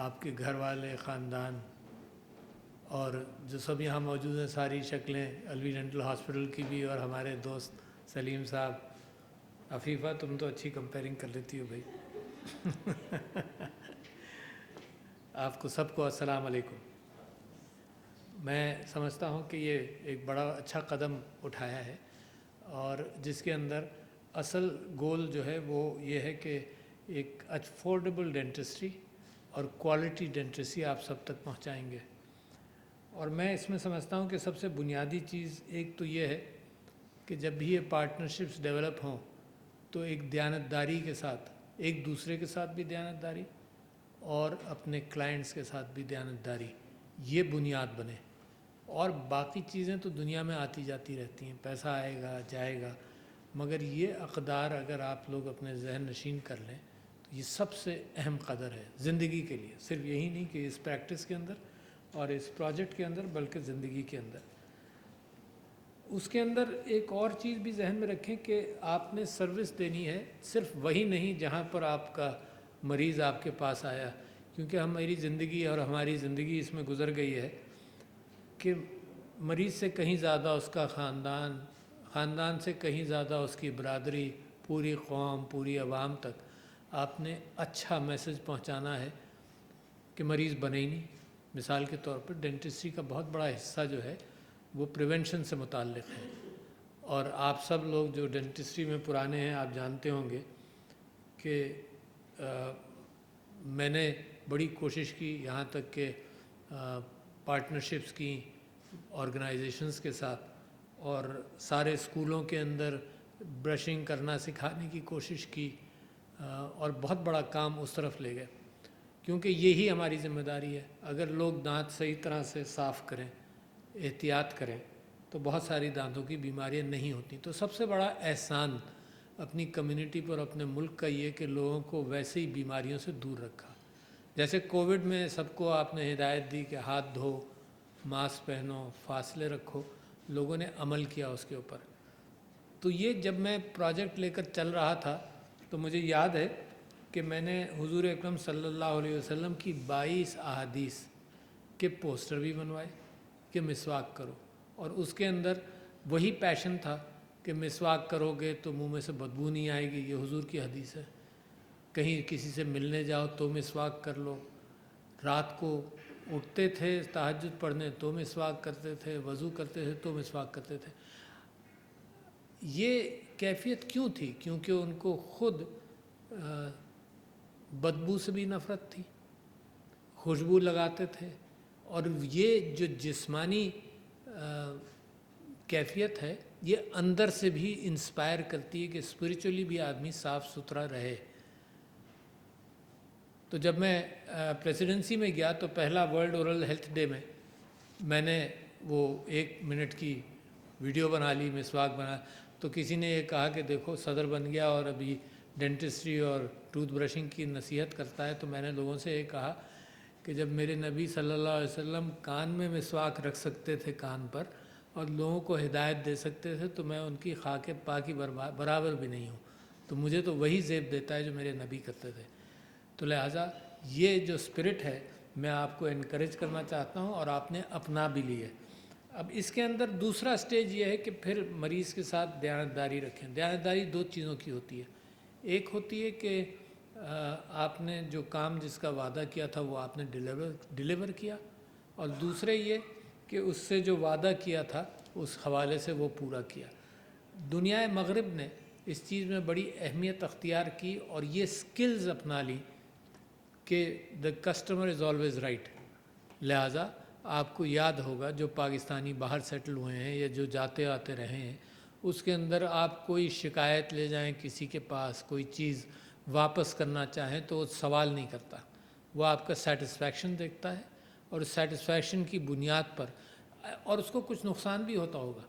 آپ کے گھر والے، خاندان اور جو سب یہاں موجود ہیں، ساری شکلیں الوی ڈینٹل ہاسپٹل کی بھی، اور ہمارے دوست سلیم صاحب. عفیفہ تم تو اچھی کمپیئرنگ کر لیتی ہو بھائی. آپ کو سب کو السلام علیکم. میں سمجھتا ہوں کہ یہ ایک بڑا اچھا قدم اٹھایا ہے، اور جس کے اندر اصل گول جو ہے وہ یہ ہے کہ ایک افورڈیبل ڈینٹسٹری اور کوالٹی ڈینٹسٹری آپ سب تک پہنچائیں گے. اور میں اس میں سمجھتا ہوں کہ سب سے بنیادی چیز ایک تو یہ ہے کہ جب بھی یہ پارٹنرشپس ڈیولپ ہوں تو ایک دیانتداری کے ساتھ، ایک دوسرے کے ساتھ بھی دیانتداری اور اپنے کلائنٹس کے ساتھ بھی دیانتداری، یہ بنیاد بنے. اور باقی چیزیں تو دنیا میں آتی جاتی رہتی ہیں، پیسہ آئے گا جائے گا، مگر یہ اقدار اگر آپ لوگ اپنے ذہن نشین کر لیں تو یہ سب سے اہم قدر ہے زندگی کے لیے. صرف یہی نہیں کہ اس پریکٹس کے اندر اور اس پروجیکٹ کے اندر، بلکہ زندگی کے اندر. اس کے اندر ایک اور چیز بھی ذہن میں رکھیں کہ آپ نے سروس دینی ہے، صرف وہی نہیں جہاں پر آپ کا مریض آپ کے پاس آیا. کیونکہ ہماری زندگی اور ہماری زندگی اس میں گزر گئی ہے کہ مریض سے کہیں زیادہ اس کا خاندان، خاندان سے کہیں زیادہ اس کی برادری، پوری قوم، پوری عوام تک آپ نے اچھا میسج پہنچانا ہے کہ مریض بنے ہی نہیں. مثال کے طور پر ڈینٹسٹری کا بہت بڑا حصہ جو ہے وہ پریونشن سے متعلق ہے. اور آپ سب لوگ جو ڈینٹسٹری میں پرانے ہیں، آپ جانتے ہوں گے کہ میں نے بڑی کوشش کی، یہاں تک کہ پارٹنرشپس کی آرگنائزیشنز کے ساتھ، اور سارے اسکولوں کے اندر برشنگ کرنا سکھانے کی کوشش کی، اور بہت بڑا کام اس طرف لے گئے. کیونکہ یہی ہماری ذمہ داری ہے. اگر لوگ دانت صحیح طرح سے صاف کریں، احتیاط کریں، تو بہت ساری دانتوں کی بیماریاں نہیں ہوتی. تو سب سے بڑا احسان اپنی کمیونٹی پر، اپنے ملک کا یہ کہ لوگوں کو ویسے ہی بیماریوں سے دور رکھا. جیسے کووڈ میں سب کو آپ نے ہدایت دی کہ ہاتھ دھو، ماسک پہنو، فاصلے رکھو، لوگوں نے عمل کیا اس کے اوپر. تو یہ جب میں پروجیکٹ لے کر چل رہا تھا تو مجھے یاد ہے کہ میں نے حضور اکرم صلی اللہ علیہ وسلم کی 22 احادیث کے پوسٹر بھی بنوائے کہ مسواک کرو، اور اس کے اندر وہی پیشن تھا کہ مسواک کرو گے تو منہ میں سے بدبو نہیں آئے گی. یہ حضور کی حدیث ہے. کہیں کسی سے ملنے جاؤ تو مسواک کر لو، رات کو اٹھتے تھے تہجد پڑھنے تو مسواک کرتے تھے، وضو کرتے تھے تو مسواک کرتے تھے. یہ کیفیت کیوں تھی؟ کیونکہ ان کو خود بدبو سے بھی نفرت تھی، خوشبو لگاتے تھے. اور یہ جو جسمانی کیفیت ہے یہ اندر سے بھی انسپائر کرتی ہے کہ اسپریچولی بھی آدمی صاف ستھرا رہے. تو جب میں پریسیڈنسی میں گیا تو پہلا ورلڈ اورل ہیلتھ ڈے میں نے وہ 1 منٹ کی ویڈیو بنا لی، مسواک بنا. تو کسی نے یہ کہا کہ دیکھو صدر بن گیا اور ابھی ڈینٹسٹری اور ٹوتھ برشنگ کی نصیحت کرتا ہے. تو میں نے لوگوں سے یہ کہا کہ جب میرے نبی صلی اللہ علیہ وسلم کان میں مسواک رکھ سکتے تھے، کان پر، اور لوگوں کو ہدایت دے سکتے تھے، تو میں ان کی خاک پاکی برابر بھی نہیں ہوں. تو مجھے تو وہی زیب دیتا ہے جو میرے نبی کرتے تھے. تو لہٰذا یہ جو اسپرٹ ہے میں آپ کو انکریج کرنا چاہتا ہوں، اور آپ نے اپنا بھی لی ہے. اب اس کے اندر دوسرا سٹیج یہ ہے کہ پھر مریض کے ساتھ دیانتداری رکھیں. دیانتداری 2 چیزوں کی ہوتی ہے. ایک ہوتی ہے کہ آپ نے جو کام جس کا وعدہ کیا تھا وہ آپ نے ڈیلیور کیا، اور دوسرے یہ کہ اس سے جو وعدہ کیا تھا اس حوالے سے وہ پورا کیا. دنیا مغرب نے اس چیز میں بڑی اہمیت اختیار کی اور یہ سکلز اپنا لی کہ the customer is always right. لہٰذا آپ کو یاد ہوگا جو پاکستانی باہر سیٹل ہوئے ہیں یا جو جاتے آتے رہے ہیں، اس کے اندر آپ کوئی شکایت لے جائیں کسی کے پاس، کوئی چیز واپس کرنا چاہیں تو وہ سوال نہیں کرتا، وہ آپ کا سیٹسفیکشن دیکھتا ہے، اور اس سیٹسفیکشن کی بنیاد پر، اور اس کو کچھ نقصان بھی ہوتا ہوگا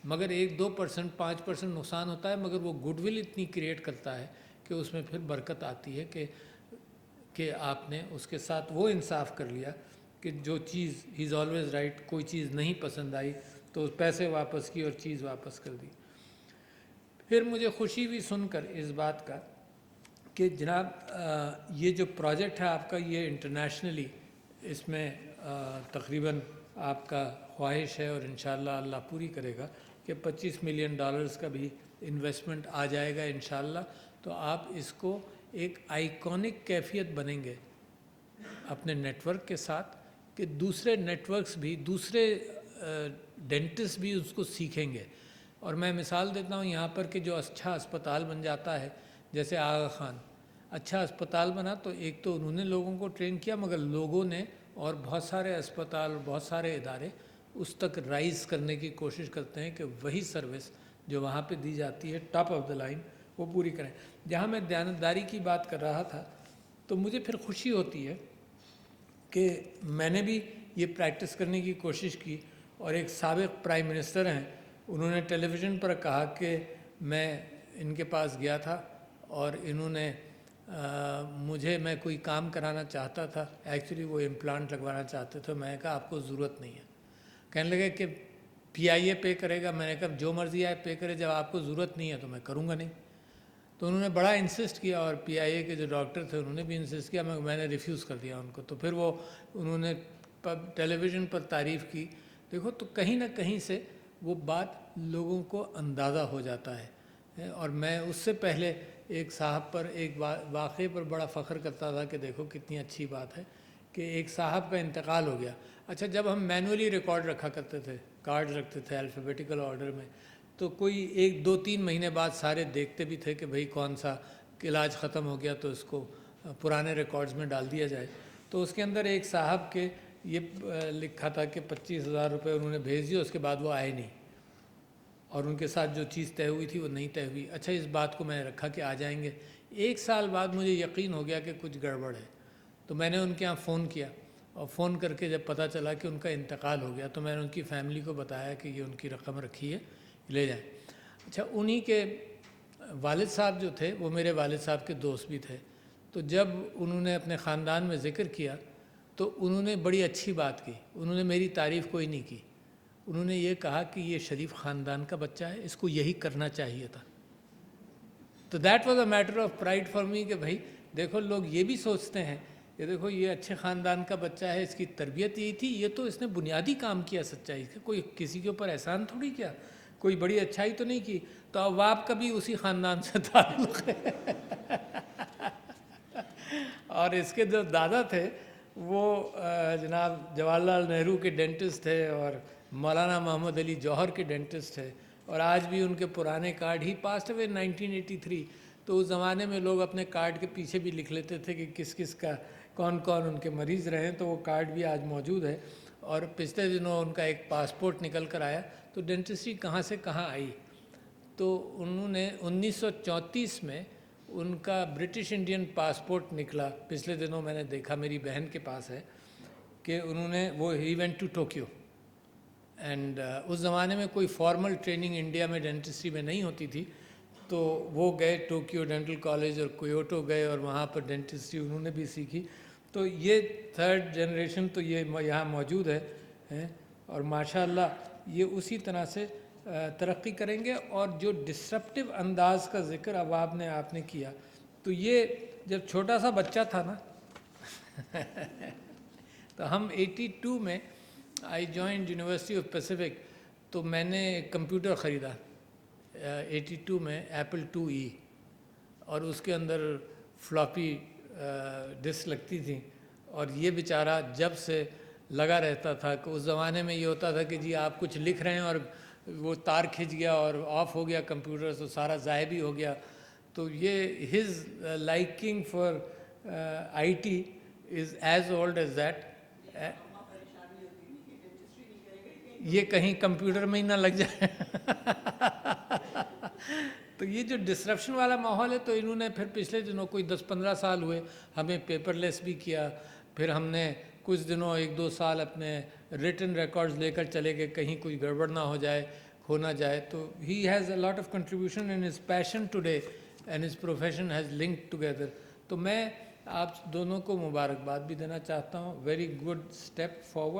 مگر 1-2%، 5% نقصان ہوتا ہے، مگر وہ گڈ ول اتنی کریٹ کرتا ہے کہ اس میں پھر برکت آتی ہے کہ آپ نے اس کے ساتھ وہ انصاف کر لیا کہ جو چیز ہی از آلویز رائٹ، کوئی چیز نہیں پسند آئی تو پیسے واپس کی اور چیز واپس کر دی. پھر مجھے خوشی بھی سن کر اس بات کا کہ جناب یہ جو پروجیکٹ ہے آپ کا یہ انٹرنیشنلی اس میں تقریباً آپ کا خواہش ہے اور انشاءاللہ اللہ پوری کرے گا کہ $25 ملین کا بھی انویسٹمنٹ آ جائے گا انشاءاللہ. تو آپ اس کو ایک آئیکونک کیفیت بنیں گے اپنے نیٹ ورک کے ساتھ کہ دوسرے نیٹ ورکس بھی دوسرے ڈینٹسٹ بھی اس کو سیکھیں گے. اور میں مثال دیتا ہوں یہاں پر کہ جو اچھا اسپتال بن جاتا ہے جیسے آغا خان اچھا اسپتال بنا تو ایک تو انہوں نے لوگوں کو ٹرین کیا مگر لوگوں نے اور بہت سارے اسپتال بہت سارے ادارے اس تک رائز کرنے کی کوشش کرتے ہیں کہ وہی سروس جو وہاں پہ دی جاتی ہے ٹاپ آف دا لائن وہ پوری کریں. جہاں میں دیانتداری کی بات کر رہا تھا تو مجھے پھر خوشی ہوتی ہے کہ میں نے بھی یہ پریکٹس کرنے کی کوشش کی. اور ایک سابق پرائم منسٹر ہیں انہوں نے ٹیلی ویژن پر کہا کہ میں ان کے پاس گیا تھا اور انہوں نے میں کوئی کام کرانا چاہتا تھا. ایکچولی وہ امپلانٹ لگوانا چاہتے تھے. میں نے کہا آپ کو ضرورت نہیں ہے. کہنے لگے کہ PIA پے کرے گا. میں نے کہا جو مرضی آئے پے کرے, جب آپ کو ضرورت نہیں ہے تو میں کروں گا نہیں. تو انہوں نے بڑا انسسٹ کیا اور PIA کے جو ڈاکٹر تھے انہوں نے بھی انسسٹ کیا. میں نے ریفیوز کر دیا ان کو. تو پھر انہوں نے ٹیلی ویژن پر تعریف کی. دیکھو تو کہیں نہ کہیں سے وہ بات لوگوں کو اندازہ ہو جاتا ہے. اور میں اس سے پہلے ایک صاحب پر ایک واقعے پر بڑا فخر کرتا تھا کہ دیکھو کتنی اچھی بات ہے کہ ایک صاحب کا انتقال ہو گیا. اچھا جب ہم مینولی ریکارڈ رکھا کرتے تھے کارڈ رکھتے تھے الفابیٹیکل آرڈر میں تو کوئی 1-2-3 مہینے بعد سارے دیکھتے بھی تھے کہ بھئی کون سا علاج ختم ہو گیا تو اس کو پرانے ریکارڈز میں ڈال دیا جائے. تو اس کے اندر ایک صاحب کے یہ لکھا تھا کہ $25,000 انہوں نے بھیج دیا. اس کے بعد وہ آئے نہیں اور ان کے ساتھ جو چیز طے ہوئی تھی وہ نہیں طے ہوئی. اچھا اس بات کو میں نے رکھا کہ آ جائیں گے. 1 سال بعد مجھے یقین ہو گیا کہ کچھ گڑبڑ ہے. تو میں نے ان کے ہاں فون کیا اور فون کر کے جب پتہ چلا کہ ان کا انتقال ہو گیا تو میں نے ان کی فیملی کو بتایا کہ یہ ان کی رقم رکھی ہے لے جائیں. اچھا انہی کے والد صاحب جو تھے وہ میرے والد صاحب کے دوست بھی تھے. تو جب انہوں نے اپنے خاندان میں ذکر کیا تو انہوں نے بڑی اچھی بات کی. انہوں نے میری تعریف کوئی نہیں کی. انہوں نے یہ کہا کہ یہ شریف خاندان کا بچہ ہے, اس کو یہی کرنا چاہیے تھا. تو that was a matter of pride for me کہ بھائی دیکھو لوگ یہ بھی سوچتے ہیں کہ دیکھو یہ اچھے خاندان کا بچہ ہے, اس کی تربیت یہی تھی, یہ تو اس نے بنیادی کام کیا سچائی کا, کوئی کسی کے اوپر احسان تھوڑی کیا, کوئی بڑی اچھائی تو نہیں کی. تو اب آپ کا بھی اسی خاندان سے تعلق ہے. اور اس کے جو دادا تھے وہ جناب جواہر لال نہرو کے ڈینٹسٹ تھے اور مولانا محمد علی جوہر کے ڈینٹسٹ تھے. اور آج بھی ان کے پرانے کارڈ ہی پاسڈ ہوئے 1983. تو اس زمانے میں لوگ اپنے کارڈ کے پیچھے بھی لکھ لیتے تھے کہ کس کس کا کون کون ان کے مریض رہے ہیں. تو وہ کارڈ بھی آج موجود ہے. اور پچھلے دنوں ان کا ایک پاسپورٹ نکل کر آیا. تو ڈینٹسٹری کہاں سے کہاں آئی. تو انہوں نے 1934 میں ان کا برٹش انڈین پاسپورٹ نکلا. پچھلے دنوں میں نے دیکھا, میری بہن کے پاس ہے, کہ انہوں نے ہی وینٹ ٹو ٹوکیو. اینڈ اس زمانے میں کوئی فارمل ٹریننگ انڈیا میں ڈینٹسٹری میں نہیں ہوتی تھی. تو وہ گئے ٹوکیو ڈینٹل کالج اور کیوٹو گئے اور وہاں پر ڈینٹسٹری انہوں نے بھی سیکھی. تو یہ 3rd جنریشن تو یہ یہاں موجود ہے اور ماشاءاللہ یہ اسی طرح سے ترقی کریں گے. اور جو ڈسرپٹیو انداز کا ذکر اب آپ نے کیا, تو یہ جب چھوٹا سا بچہ تھا نا تو ہم 82 میں I joined university of Pacific. تو میں نے کمپیوٹر خریدا 82 میں ایپل IIe اور اس کے اندر فلاپی ڈسک لگتی تھیں. اور یہ بیچارہ جب سے لگا رہتا تھا کہ اس زمانے میں یہ ہوتا تھا کہ جی آپ کچھ لکھ رہے ہیں اور وہ تار کھنچ گیا اور آف ہو گیا کمپیوٹر تو سارا ضائع بھی ہو گیا. تو یہ his liking for IT is as old as that. یہ کہیں کمپیوٹر میں ہی نہ لگ جائے. تو یہ جو ڈسرپشن والا ماحول ہے, تو انہوں نے پھر پچھلے دنوں کوئی 10-15 سال ہوئے ہمیں پیپر لیس بھی کیا. پھر ہم نے کچھ دنوں 1-2 سال اپنے ریٹن ریکارڈز لے کر چلے گئے کہیں کوئی گڑبڑ نہ ہو جائے, ہو نہ جائے. تو he has a lot of contribution and his passion today and his profession has linked together. تو میں آپ دونوں کو مبارکباد بھی دینا چاہتا ہوں. Very good step forward.